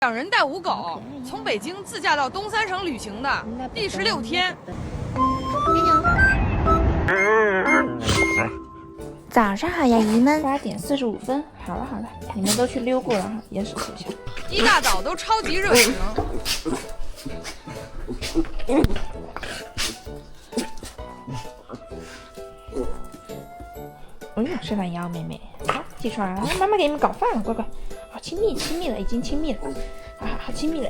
两人带5狗从北京自驾到东三省旅行的第16天。早上好呀，姨们。8点45分，好了，你们都去溜过了哈，也是学校。一大早都超级热情。哎呦，伸懒腰，妹妹，好，起床了，妈妈给你们搞饭了，乖乖，好亲密了，已经亲密了，好亲密了，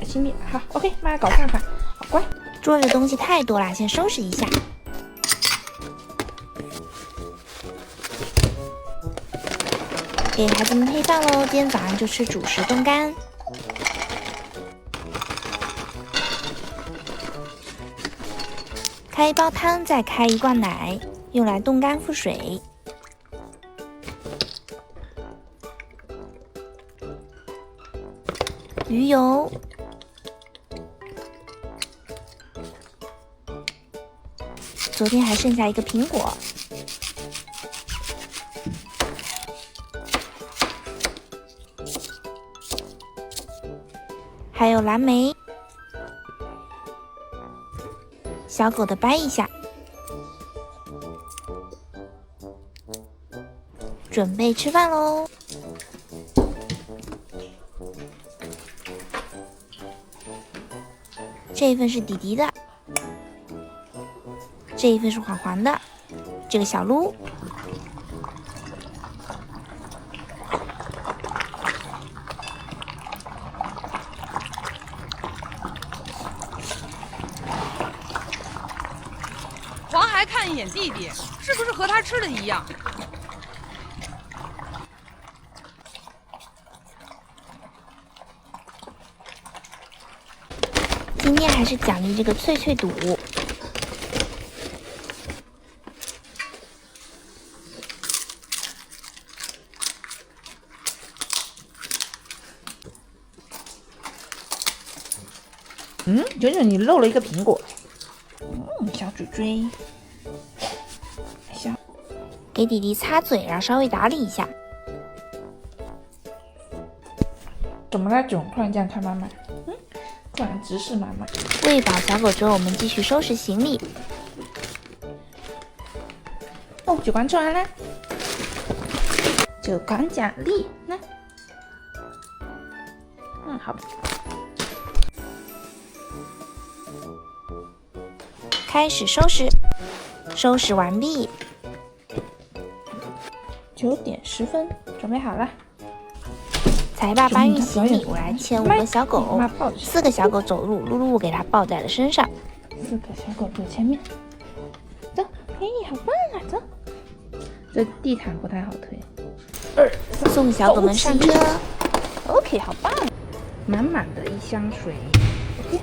好 ，OK， 妈妈搞饭，好乖。桌上的东西太多了，先收拾一下。给孩子们配饭喽，今天早上就吃主食冻干。开一包汤，再开一罐奶，用来冻干复水。鱼油，昨天还剩下一个苹果，还有蓝莓。小狗的掰一下，准备吃饭喽。这一份是弟弟的，这一份是黄黄的，这个小鹿。黄还看一眼弟弟，是不是和他吃的一样？今天还是奖励这个脆脆肚。九九，你漏了一个苹果。小嘴嘴。小，给弟弟擦嘴，然后稍微打理一下。怎么了，囧？突然这样看妈妈？突然直视妈妈。喂饱小狗之后，我们继续收拾行李。哦，酒缸吃完了，酒缸奖励，那，好。开始收拾，收拾完毕。9点10分，准备好了。财爸搬运行李，我来牵5个小狗，4个小狗走路，露露给它抱在了身上。4个小狗走前面，走，嘿，好棒啊，走。这地毯不太好推。送小狗们上车。OK， 好棒，满满的一箱水。OK。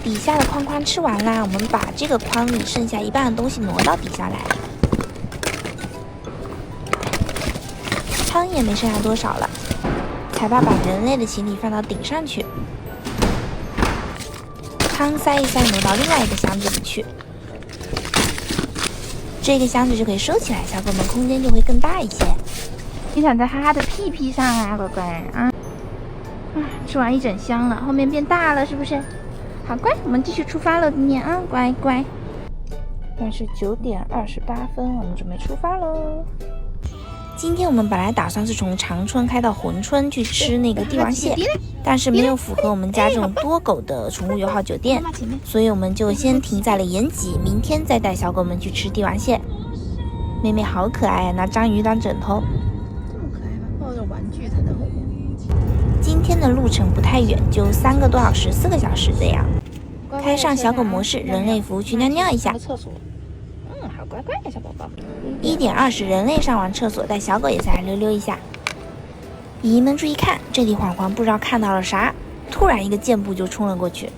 底下的筐筐吃完啦，我们把这个筐里剩下一半的东西挪到底下来。汤也没剩下多少了，财爸把人类的行李放到顶上去，汤塞一塞挪到另外一个箱子里去。这个箱子就可以收起来，小狗们空间就会更大一些。你想在哈哈的屁屁上啊，乖乖啊！吃完一整箱了，后面变大了是不是？好乖，我们继续出发了，今天啊，乖乖。现在是9点28分，我们准备出发喽。今天我们本来打算是从长春开到珲春去吃那个帝王蟹，但是没有符合我们家这种多狗的宠物友好酒店，所以我们就先停在了延吉，明天再带小狗们去吃帝王蟹。妹妹好可爱啊，拿章鱼当枕头。这么可爱吗？抱着玩具才在后面。今天的路程不太远，就3个多小时、4个小时这样。开上小狗模式，人类服务区尿尿一下。厕所。好乖乖的小宝宝。1点20，人类上完厕所，带小狗也下来溜溜一下。姨们注意看，这里黄黄不知道看到了啥，突然一个箭步就冲了过去。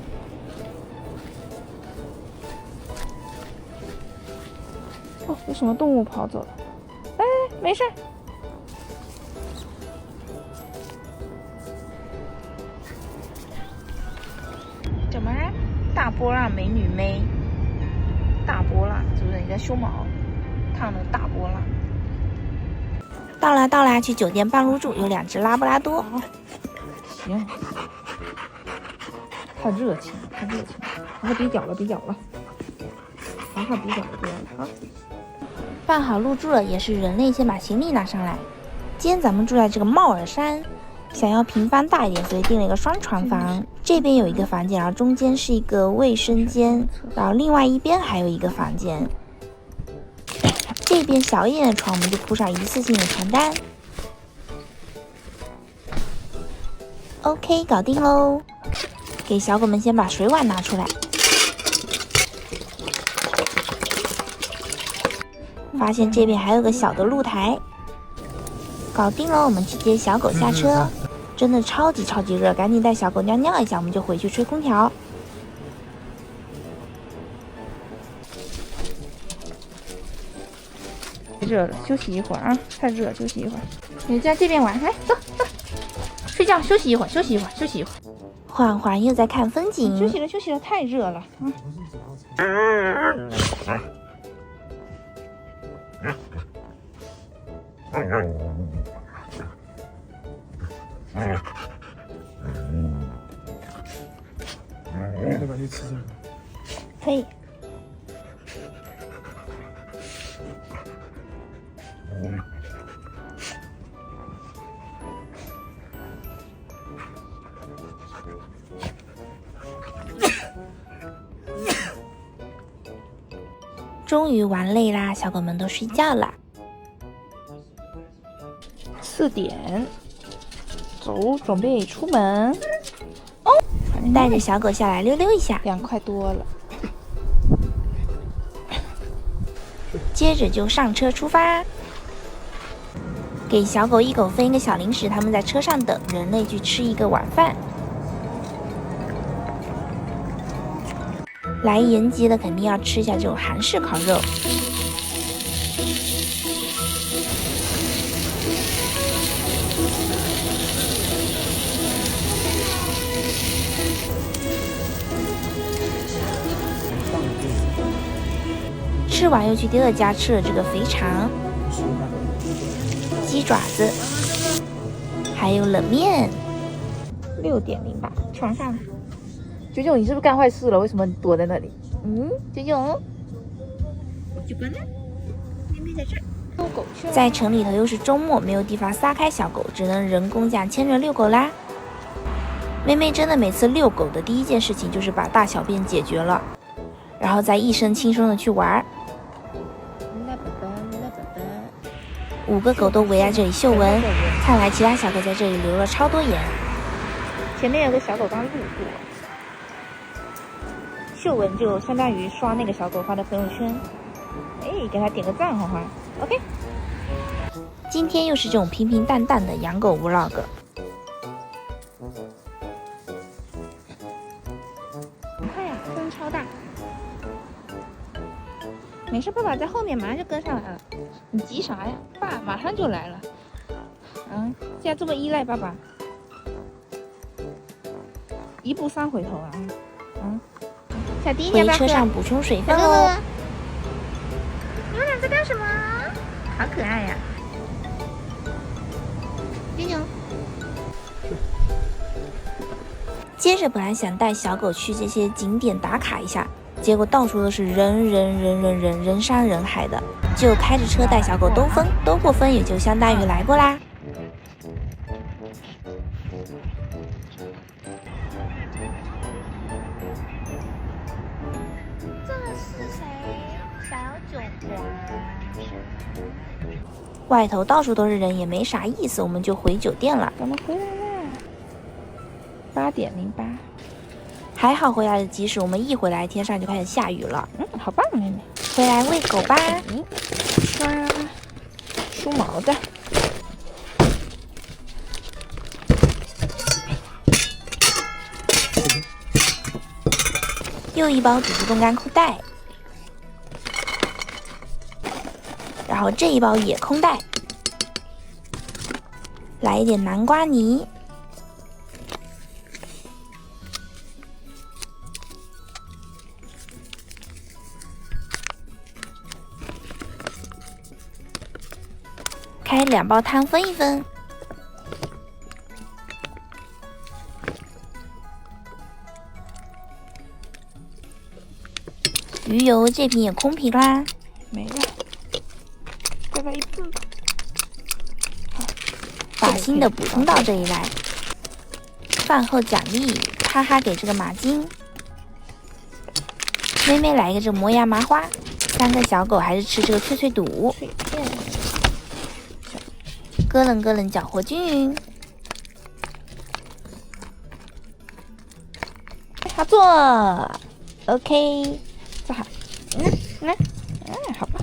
有什么动物跑走了？没事。怎么了？大波浪美女妹，大波浪是不是？你在修毛，烫的大波浪。到啦，去酒店办入住，有2只拉布拉多。行，太热情了，太热情了！好，别搅了，别搅了。好，别搅了，别搅了。好，办好入住了，也是人类先把行李拿上来。今天咱们住在这个帽儿山，想要平方大一点，所以订了一个双床房。这边有一个房间，然后中间是一个卫生间，然后另外一边还有一个房间。这边小一点的床，我们就铺上一次性的床单。OK， 搞定喽！给小狗们先把水碗拿出来。发现这边还有个小的露台，搞定了，我们去接小狗下车。真的超级热，赶紧带小狗尿尿一下，我们就回去吹空调。热了，休息一会儿啊！太热了，休息一会儿。你在这边玩，来走走，睡觉，休息一会儿，休息一会儿，休息一会儿。缓缓又在看风景，休息了，休息了，太热了啊！可以。终于玩累啦，小狗们都睡觉了。4点，走，准备出门。哦，带着小狗下来溜溜一下，2块多了。接着就上车出发，给小狗一狗分一个小零食，他们在车上等人类去吃一个晚饭。来延吉的肯定要吃一下这种韩式烤肉。吃完又去第二家吃了这个肥肠、鸡爪子，还有冷面。6点08，床上。九九，你是不是干坏事了？为什么躲在那里？九九，九哥呢？妹妹在这儿。遛狗去了。在城里头又是周末，没有地方撒开小狗，只能人工这样牵着遛狗啦。妹妹真的每次遛狗的第一件事情就是把大小便解决了，然后再一身轻松的去玩。5个狗都围在这里嗅闻，看来其他小狗在这里留了超多言。前面有个小狗刚路过，嗅闻就相当于刷那个小狗发的朋友圈，给他点个赞，花花。OK。今天又是这种平平淡淡的养狗 vlog。快呀，风超大。没事，爸爸在后面马上就跟上来了。你急啥呀？爸马上就来了。现在这么依赖爸爸，一步3回头啊！小迪，回车上补充水分哦。你们俩在干什么？好可爱呀！牛牛。接着本来想带小狗去这些景点打卡一下，结果到处都是人山人海的，就开着车带小狗兜风，兜过风也就相当于来过啦。这是谁？小囧呀！外头到处都是人，也没啥意思，我们就回酒店了。我们回来了。8点08，还好回来的及时，我们一回来天上就开始下雨了。好棒，妹妹，回来喂狗吧。刷梳毛的。又一包主妇冻干裤带，然后这一包也空袋，来一点南瓜泥。开2包汤分一分。鱼油这瓶也空瓶啦，没了，再来一份吧。好，把新的补充到这里来。饭后奖励，哈哈给这个马巾，妹妹来一个这磨牙麻花。3个小狗还是吃这个脆脆肚，脆片，咯楞咯楞搅和均匀。好做 ，OK， 做好，好吧。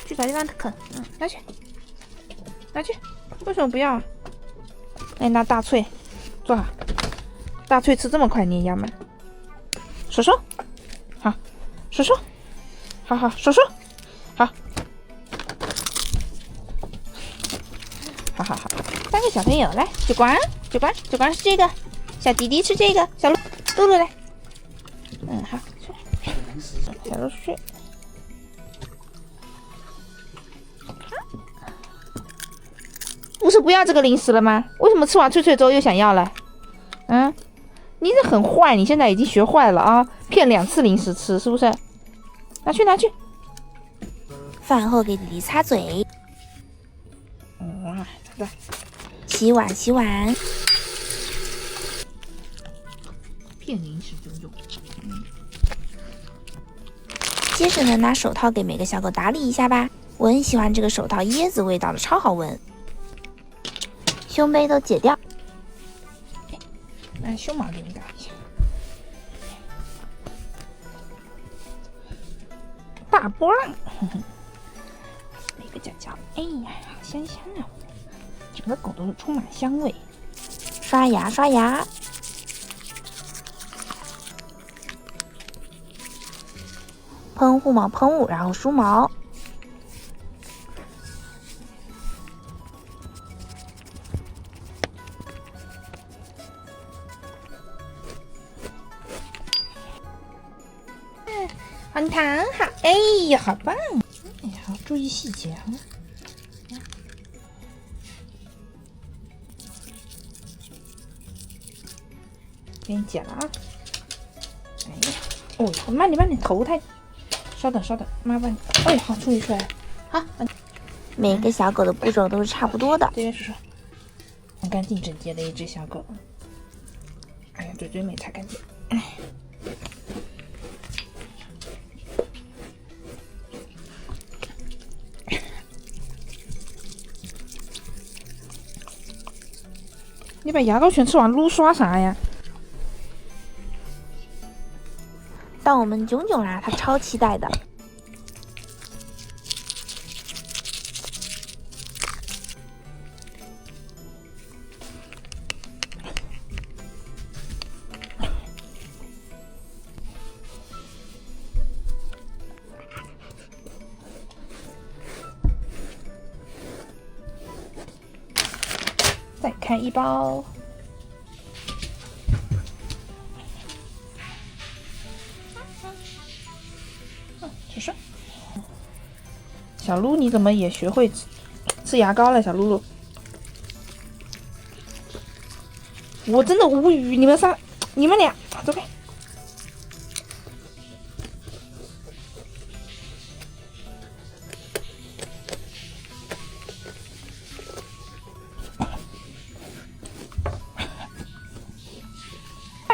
去找地方啃，拿去，拿去，为什么不要啊？哎，拿大脆，坐好。大脆吃这么快，你也要吗？手手，好，手手，好好，手手，好，好好好，3个小朋友来，九管是这个，小弟弟吃这个，小露露来，好，小露睡。不是不要这个零食了吗？为什么吃完脆脆之后又想要了？你这很坏，你现在已经学坏了啊！骗2次零食吃，是不是？拿去。饭后给弟弟擦嘴，对，洗碗。骗零食就用。接着呢，拿手套给每个小狗打理一下吧。我很喜欢这个手套，椰子味道的，超好闻。胸杯都解掉，拿胸毛给你打一下。大波浪，每个角角，哎呀，好香香啊！整个狗都是充满香味。刷牙，喷护毛喷雾，然后梳毛。很躺好，哎呀，好棒！哎呀，好注意细节啊！给你剪了啊！哎呀，哦，慢点，头太……稍等，妈帮你。哎，好，终于出来了。好，每个小狗的步骤都是差不多的。这边说，很干净整洁的一只小狗。哎呀，嘴嘴没擦干净。哎。你把牙膏全吃完，撸刷啥呀？到我们囧囧啦，他超期待的。再开一包。吃吃。小鹿，你怎么也学会吃牙膏了？小露露，我真的无语，你们俩走开。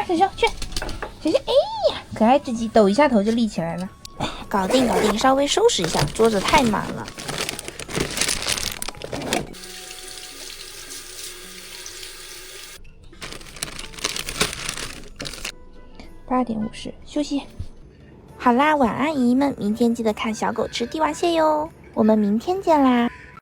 小熊去，小熊，哎呀，可爱之极，抖一下头就立起来了。搞定，稍微收拾一下，桌子太满了。8点50休息。好啦，晚安，姨姨们，明天记得看小狗吃帝王蟹哟，我们明天见啦。